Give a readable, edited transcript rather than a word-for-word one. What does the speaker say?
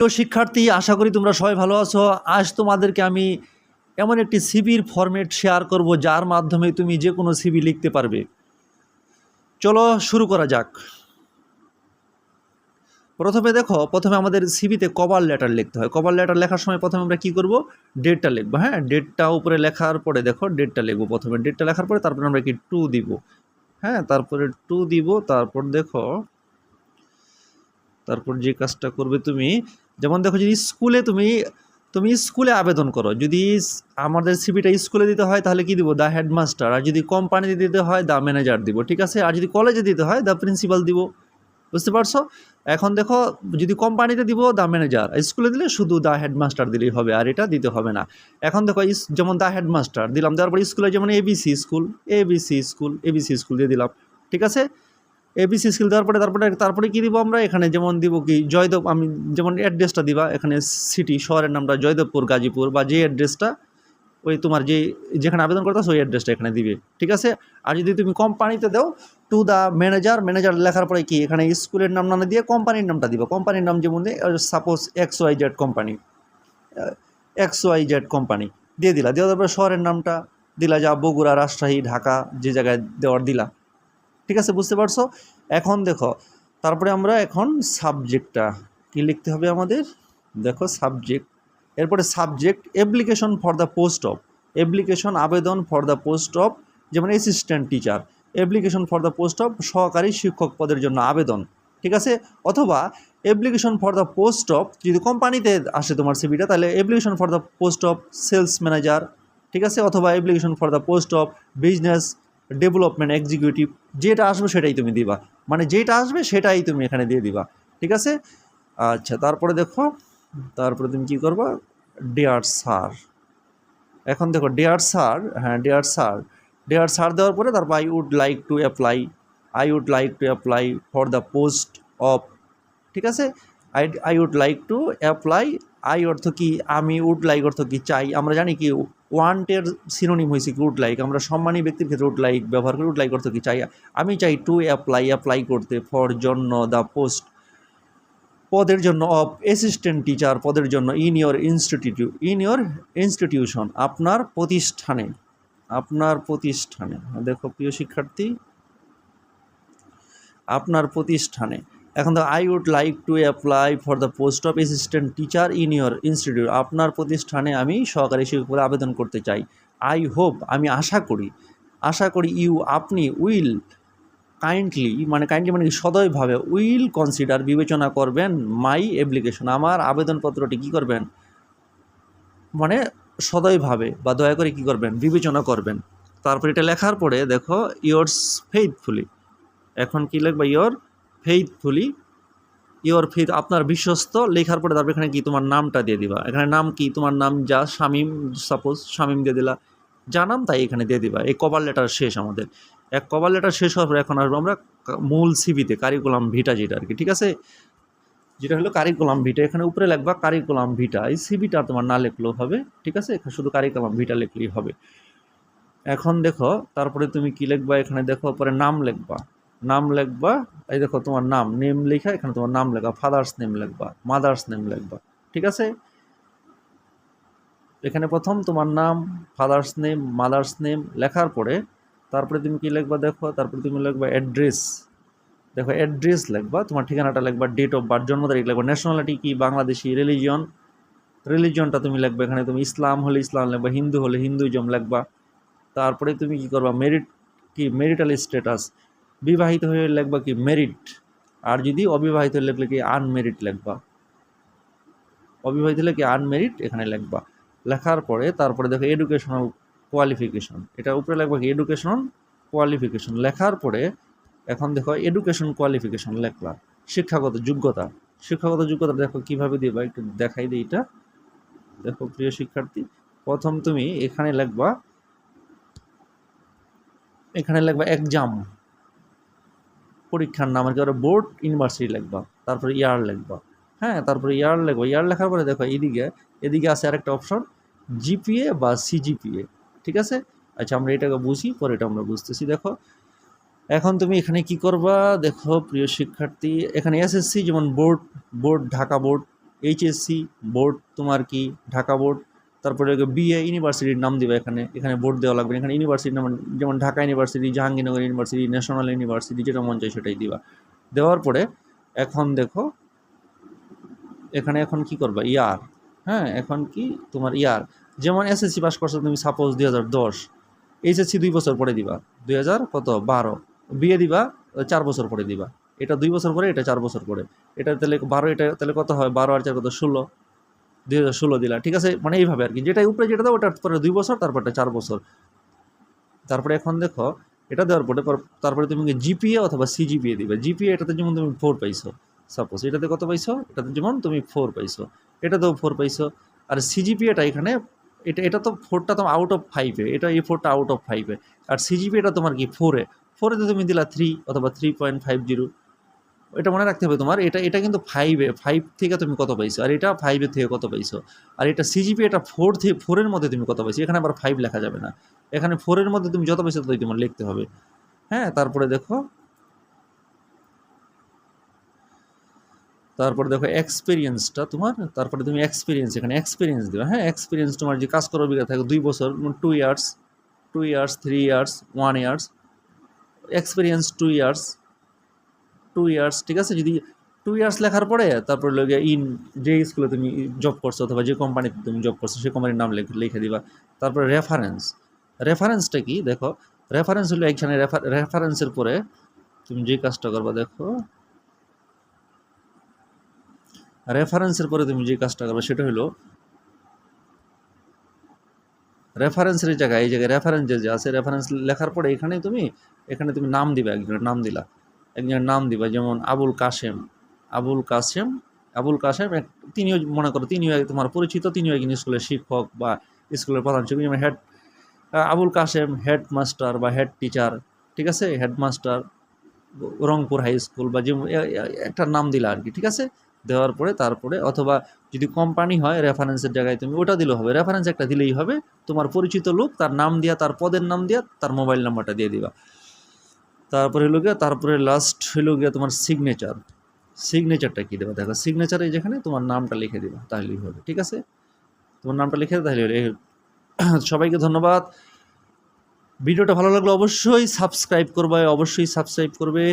তো শিক্ষার্থী, আশা করি তোমরা সবাই ভালো আছো। আজ তোমাদেরকে আমি এমন একটি সিভির ফরম্যাট শেয়ার করব যার মাধ্যমে তুমি যে কোনো সিভি লিখতে পারবে। চলো শুরু করা যাক। প্রথমে আমাদের সিভিতে কভার লেটার লিখতে হয়। কভার লেটার লেখার সময় প্রথমে আমরা কি করব, ডেটটা লিখবো। হ্যাঁ, ডেটটা উপরে লেখার পরে ডেটটা লিখবো। প্রথমে ডেটটা লেখার পরে তারপরে আমরা কি টু দিব। হ্যাঁ, তারপরে টু দিব। তারপর যে কাজটা করবে তুমি, যেমন যদি স্কুলে তুমি স্কুলে আবেদন করো, যদি আমাদের সিভিটা স্কুলে দিতে হয় তাহলে কি দিব, দ্য হেডমাস্টার। আর যদি কোম্পানিতে দিতে হয় দ্য ম্যানেজার দিব। ঠিক আছে। আর যদি কলেজে দিতে হয় দ্য প্রিন্সিপাল দিব। বুঝতে পারছো? এখন যদি কোম্পানিতে দিব দ্য ম্যানেজার, স্কুলে দিলে শুধু দ্য হেডমাস্টার দিলেই হবে, আর এটা দিতে হবে না। এখন যেমন দ্য হেডমাস্টার দিলাম, দেওয়ার পরে স্কুলে যেমন এবিসি স্কুল দিয়ে দিলাম। ঠিক আছে। এবিসি স্কুল দেওয়ার পরে তারপরে কি দিব আমরা, এখানে যেমন দিব কি জয়দেব, আমি যেমন অ্যাড্রেসটা দিবা, এখানে সিটি শহরের নামটা জয়দেবপুর, গাজীপুর, বা যে অ্যাড্রেসটা ওই তোমার যেখানে আবেদন করতেছ ওই অ্যাড্রেসটা এখানে দিবে। ঠিক আছে। আর যদি তুমি কোম্পানিতে দাও, টু দ্য ম্যানেজার লেখার পরে কি এখানে স্কুলের নাম না দিয়ে কোম্পানির নামটা দিবা। কোম্পানির নাম যেমন সাপোজ XYZ কোম্পানি দিয়ে দিলা। দেওয়ার পরে শহরের নামটা দিলা, যা বগুড়া, রাজশাহী, ঢাকা, যে জায়গায় দেওয়ার দিলা। ঠিক আছে, বুঝতে পারছো? এখন তারপরে আমরা এখন সাবজেক্টটা কি লিখতে হবে আমাদের। সাবজেক্ট, এরপরে subject application for the post of, আবেদন ফর দ্য পোস্ট অফ, যেমন assistant teacher, application for the post of সহকারী শিক্ষক পদের জন্য আবেদন। ঠিক আছে। অথবা application for the post of, যদি কোম্পানিতে আসে তোমার সিভিটা তাহলে application for the post of sales manager. ঠিক আছে। অথবা application for the post of business development executive, যেটা আসবে সেটাই তুমি দিবা, মানে যেটা আসবে সেটাই তুমি এখানে দিয়ে দিবা। ঠিক আছে। আচ্ছা, তারপরে তুমি কি করবা, ডিয়ার স্যার। এখন ডিয়ার স্যার, হ্যাঁ ডিয়ার স্যার দেওয়ার পরে তারপর I would like to apply for the post of. ঠিক আছে। I would like to apply. I অর্থ কি আমি, উড লাইক অর্থ কি চাই। আমরা জানি কি ওয়ান্টের সিনোনিম হয়েছে কি উড লাইক, আমরা সম্মানী ব্যক্তির ক্ষেত্রে উড লাইক ব্যবহার করি। উড লাইক অর্থ কি চাই। আমি চাই টু অ্যাপ্লাই করতে, ফর জন্য, দ্য পোস্ট পদের জন্য, অফ অ্যাসিস্ট্যান্ট টিচার পদের জন্য, ইন ইয়োর ইনস্টিটিউশন আপনার প্রতিষ্ঠানে। প্রিয় শিক্ষার্থী, আপনার প্রতিষ্ঠানে। এখন I would like to apply for the post of assistant teacher in your institute, আপনার প্রতিষ্ঠানে আমি সহকারী শিক্ষক পদে আবেদন করতে চাই। আই হোপ, আমি আশা করি ইউ, আপনি, উইল কাইন্ডলি মানে কি সদয়ভাবে, উইল কনসিডার বিবেচনা করবেন, মাই অ্যাপ্লিকেশন আমার আবেদনপত্রটি কি করবেন, মানে সদয়ভাবে বা দয়া করে কি করবেন, বিবেচনা করবেন। তারপর এটা লেখার পরে ইয়োর্স ফেইথফুলি, এখন কি লিখবা, ইয়োর ফেইথ, আপনার বিশ্বস্ত। লেখার পরে তারপর এখানে কি তোমার নামটা দিয়ে দিবা। এখানে নাম কি, তোমার নাম যা শামীম, সাপোজ শামীম দিয়ে দিলা, যা নাম তাই এখানে দিয়ে দিবা। এই কভার লেটার শেষ আমাদের। কভার লেটার শেষ হওয়ার পরে এখন আসবো আমরা মূল সিভিতে, কারিকুলাম ভিটা যেটা আর কি। ঠিক আছে। যেটা হলো কারিকুলাম ভিটা, এখানে উপরে লিখবা কারিকুলাম ভিটা। এই সিভিটা তোমার না লিখলেও হবে। ঠিক আছে। এখানে শুধু কারিকুলাম ভিটা লিখলেই হবে। এখন তারপরে তুমি কি লিখবা, এখানে পরে নাম লিখবা। এই তোমার নাম, নেম লেখা, এখানে তোমার নাম লেখা, ফাদার্স নেম লিখবা, মাদার্স নেম লিখবা। ঠিক আছে। এখানে প্রথম তোমার নাম, ফাদার্স নেম, মাদার্স নেম লেখার পরে তারপরে তুমি কি লিখবা, তারপরে তুমি লিখবা অ্যাড্রেস। অ্যাড্রেস লিখবা, তোমার ঠিকানাটা লিখবা, ডেট অফ বার্থ, জন্ম তারিখ লিখবা, ন্যাশনালিটি কি বাংলাদেশি, রিলিজিয়নটা তুমি লিখবা, এখানে তুমি ইসলাম হলে ইসলাম লিখবা, হিন্দু হলে হিন্দুইজম লিখবা। তারপরে তুমি কি করবা, মেরিটাল স্ট্যাটাস, বিবাহিত হয়ে লিখবা কি মেরিট, আর যদি অবিবাহিত লিখলে কি আনমেরিট লিখবা। অবিবাহিত হলে কি আনমেরিট এখানে লিখবা। লেখার পরে তারপরে এডুকেশনাল কোয়ালিফিকেশন, এটা উপরে লিখবা কি এডুকেশনাল কোয়ালিফিকেশন। লেখার পরে এখন এডুকেশন কোয়ালিফিকেশন লিখলা, শিক্ষাগত যোগ্যতা কিভাবে দিবা একটু দেখাই দিই। এটা প্রিয় শিক্ষার্থী, প্রথম তুমি এখানে লিখবা এক্সাম, পরীক্ষার নাম আর কি, বোর্ড ইউনিভার্সিটি লিখবা, তারপরে ইয়ার লিখবা। হ্যাঁ, তারপরে ইয়ার লিখবা। ইয়ার লেখার পরে এদিকে আছে আরেকটা অপশন, জিপিএ বা সিজিপিএ। ঠিক আছে। আচ্ছা, আমরা এটাকে বুঝি, পরে এটা আমরা বুঝতেছি। এখন তুমি এখানে কি করবা, প্রিয় শিক্ষার্থী, এখানে এসএসসি যেমন board, Dhaka board, HSC board তোমার কি ঢাকা বোর্ড, তারপরে বিএ ইউনিভার্সিটির নাম দিবা, এখানে এখানে বোর্ড দেওয়া লাগবে, এখানে ইউনিভার্সিটির নাম যেমন Dhaka university, Jahangirnagar university, national university, যেটা মন চাই সেটাই দিবা। দেওয়ার পরে এখন দেখো এখানে এখন কি করবা ইয়ার, হ্যাঁ এখন কি তোমার ইয়ার, যেমন এসএসসি পাস করছো তুমি সাপোজ 2010, এইচএসসি 2 বছর পরে দিবা 2012, বিএ দিবা 4 বছর পরে দিবা, এটা 2 বছর পরে, এটা 4 বছর পরে, এটা তাহলে 12, এটা তাহলে কত হয় 12 আর 4 কত 16, 2016 দিলা, ঠিক আছে, মানে এইভাবে আর কি, যেটা উপরে যেটা দাও ওটার পরে 2 বছর, তারপরটা 4 বছর। তারপরে এখন দেখো এটা দেওয়ার পরে তারপরে তুমি জিপিএ অথবা সিজিপিএ দিবে। জিপিএ এটাতে যেমন তুমি 4 পাইছো, সাপোজ এটাতে কত পাইছো, এটাতে যেমন তুমি 4 পাইছো, এটাতেও 4 পাইছো, আর সিজিপিএটা এখানে এটা তো 4টা তো আউট অফ 5-এ, এটা এই 4টা আউট অফ 5-এ, আর সিজিপিএটা তোমার কি 4-এ, 4-এতে তুমি দিলা 3 অথবা 3.50, এটা মনে রাখতে হবে তোমার, এটা কিন্তু 5-এ, 5 থেকে তুমি কত পাইছো, আর এটা 5-এর থেকে কত পাইছো, আর এটা সিজিপি এটা 4 থেকে 4-এর মধ্যে তুমি কত পাইছো, এখানে আবার 5 লেখা যাবে না, এখানে 4-এর মধ্যে তুমি যত পাইছো ততই তোমার লিখতে হবে। হ্যাঁ, তারপরে দেখো এক্সপিরিয়েন্সটা তোমার, তারপরে তুমি এক্সপিরিয়েন্স এখানে এক্সপিরিয়েন্স দিবা। হ্যাঁ, এক্সপিরিয়েন্স তোমার যে কাজ করার অভিজ্ঞতা থাকে 2 বছর, 2 years, 2 years, 3 years, 1 years, experience 2 years, 2 years, ঠিক আছে। যদি 2 ইয়ার্স লেখার পরে তারপরে লোকে যে স্কুলে তুমি জব করছো অথবা যে কোম্পানিতে তুমি জব করছো সেই কোম্পানির নাম লিখে দিবা। তারপরে রেফারেন্স, রেফারেন্সটা কি দেখো, রেফারেন্স হলো এখানে রেফারেন্সের পরে তুমি যে কাজটা করবা, দেখো রেফারেন্সের পরে তুমি যে কাজটা করবে সেটা হলো রেফারেন্সের জায়গায়, এই জায়গায় রেফারেন্স যে আছে, রেফারেন্স লেখার পরে এখানে তুমি নাম দিবা, একজনের নাম দিলা, একজনের নাম দিবা, যেমন আবুল কাশেম, আবুল কাশেম, আবুল কাশেম তিনিও মনে করো তিনিও তোমার পরিচিত, তিনিও একজন স্কুলের শিক্ষক বা স্কুলের প্রধান শিক্ষক, যেমন আবুল কাশেম হেডমাস্টার বা হেড টিচার, ঠিক আছে, হেডমাস্টার রংপুর হাই স্কুল, বা যে একটা নাম দিলা আর কি, ঠিক আছে। দেওয়ার পরে তারপরে অথবা যদি কোম্পানি হয় রেফারেন্সের জায়গায় তুমি ওটা দিলেও হবে, রেফারেন্স একটা দিলেই হবে, তোমার পরিচিত লোক তার নাম দিয়া, তার পদের নাম দিয়া, তার মোবাইল নাম্বারটা দিয়ে দিবা। তারপরে হলো গিয়ে, তারপরে লাস্ট হলো গিয়ে তোমার সিগনেচার, সিগনেচারটা কী দেবা দেখো, সিগনেচারে যেখানে তোমার নামটা লিখে দিবা তাহলেই হবে, ঠিক আছে, তোমার নামটা লিখে তাহলে হলে। সবাইকে ধন্যবাদ। ভিডিওটা ভালো লাগলে অবশ্যই সাবস্ক্রাইব করবে, অবশ্যই সাবস্ক্রাইব করবে।